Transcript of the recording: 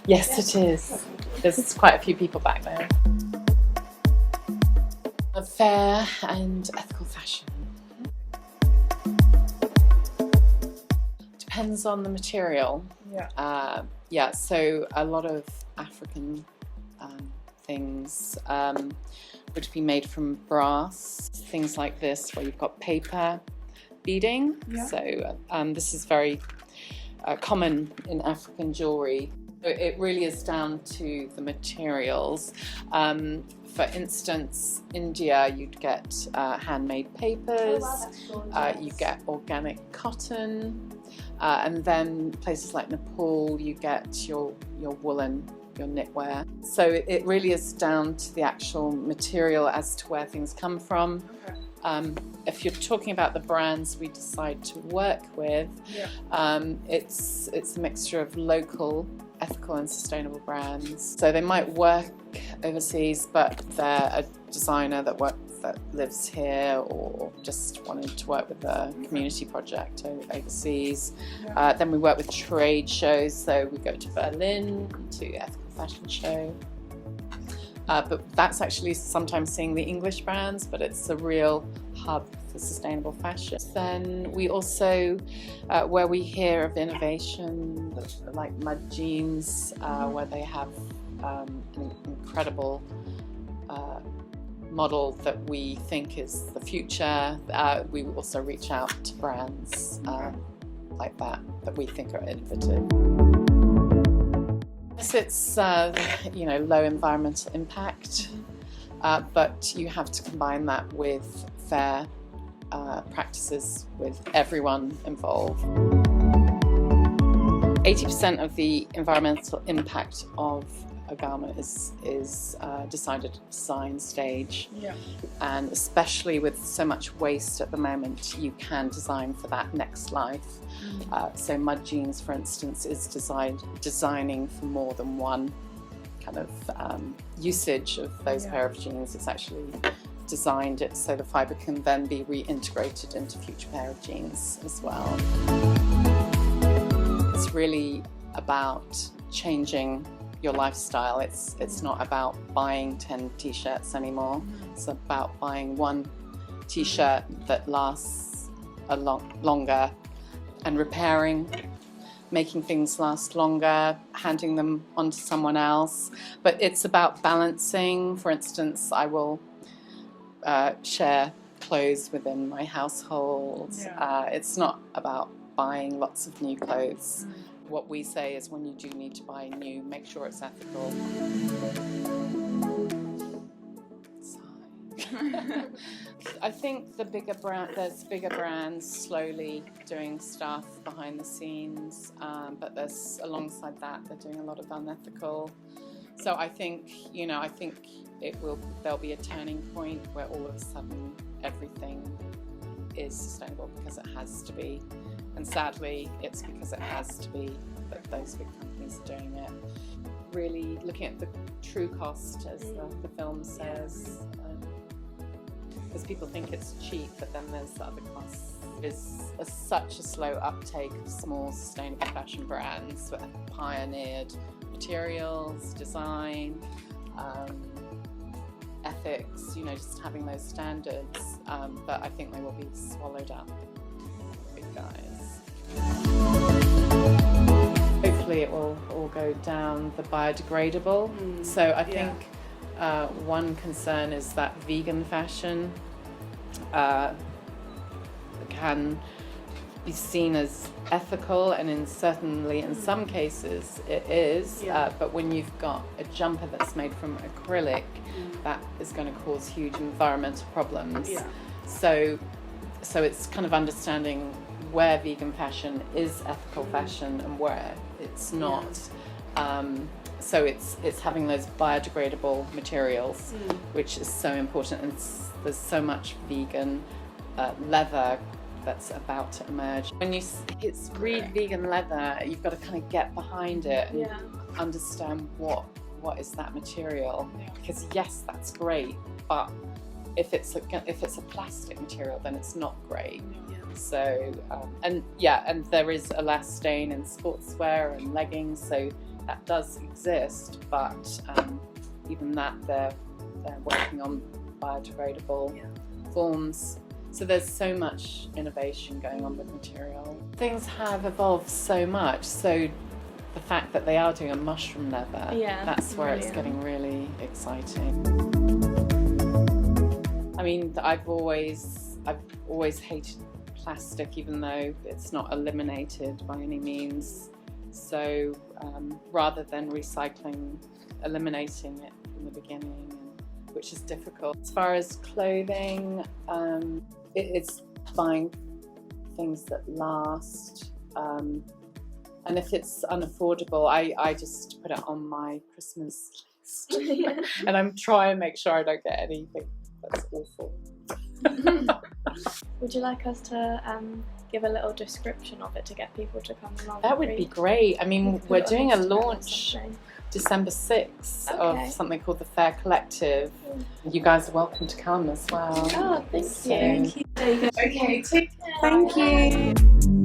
Yes, it is. There's quite a few people back there. A fair and ethical fashion. Depends on the material. Yeah. So a lot of African things would be made from brass. Things like this, where you've got paper beading. Yeah. So this is very common in African jewellery. It really is down to the materials. For instance, India, you'd get handmade papers, you get organic cotton, and then places like Nepal, you get your woolen, your knitwear. So it really is down to the actual material as to where things come from. Okay. If you're talking about the brands we decide to work with, it's a mixture of local, ethical and sustainable brands. So they might work overseas, but they're a designer that lives here, or just wanted to work with a community project overseas. Then we work with trade shows, so we go to Berlin to ethical fashion show. But that's actually sometimes seeing the English brands, but it's a real hub for sustainable fashion. Then we also, where we hear of innovation, like Mud Jeans, where they have an incredible model that we think is the future, we also reach out to brands like that we think are innovative. It's low environmental impact, but you have to combine that with fair practices with everyone involved. 80% of the environmental impact of a garment is decided at the design stage, and especially with so much waste at the moment, you can design for that next life. So Mud Jeans, for instance, is designing for more than one kind of usage of those pair of jeans. It's actually designed it so the fibre can then be reintegrated into future pair of jeans as well. It's really about changing your lifestyle. It's not about buying 10 t-shirts anymore. It's about buying one t-shirt that lasts a longer, and repairing, making things last longer, handing them on to someone else. But it's about balancing. For instance, I will share clothes within my household. It's not about buying lots of new clothes. What we say is, when you do need to buy new, make sure it's ethical. I think there's bigger brands slowly doing stuff behind the scenes, but there's, alongside that, they're doing a lot of unethical. So I think there'll be a turning point where all of a sudden everything is sustainable because it has to be. And sadly, it's because it has to be that those big companies are doing it. Really looking at the true cost, as the film says, because people think it's cheap, but then there's the other costs. There's such a slow uptake of small sustainable fashion brands that have pioneered materials, design, ethics, just having those standards, but I think they will be swallowed up, big guys. Hopefully it will all go down the biodegradable. So I think one concern is that vegan fashion can be seen as ethical, and certainly in some cases it is, but when you've got a jumper that's made from acrylic, that is going to cause huge environmental problems. So it's kind of understanding where vegan fashion is ethical fashion and where it's not. So it's having those biodegradable materials, which is so important, and there's so much vegan leather that's about to emerge. When you read vegan leather, you've got to kind of get behind it and understand what is that material, because yes, that's great, but if it's a plastic material, then it's not great. So and there is elastane in sportswear and leggings, so that does exist, but even that they're working on biodegradable forms. So there's so much innovation going on with material. Things have evolved so much, so the fact that they are doing a mushroom leather, that's where it's getting really exciting. I mean, I've always hated plastic, even though it's not eliminated by any means. So rather than eliminating it from the beginning, which is difficult. As far as clothing, it's buying things that last. And if it's unaffordable, I just put it on my Christmas list. And I'm trying to make sure I don't get anything that's awful. Would you like us to give a little description of it to get people to come along? That would be great. I mean, we're doing a launch December 6th of something called the Fair Collective. You guys are welcome to come as well. Oh, thank you. Okay, take care. Thank you.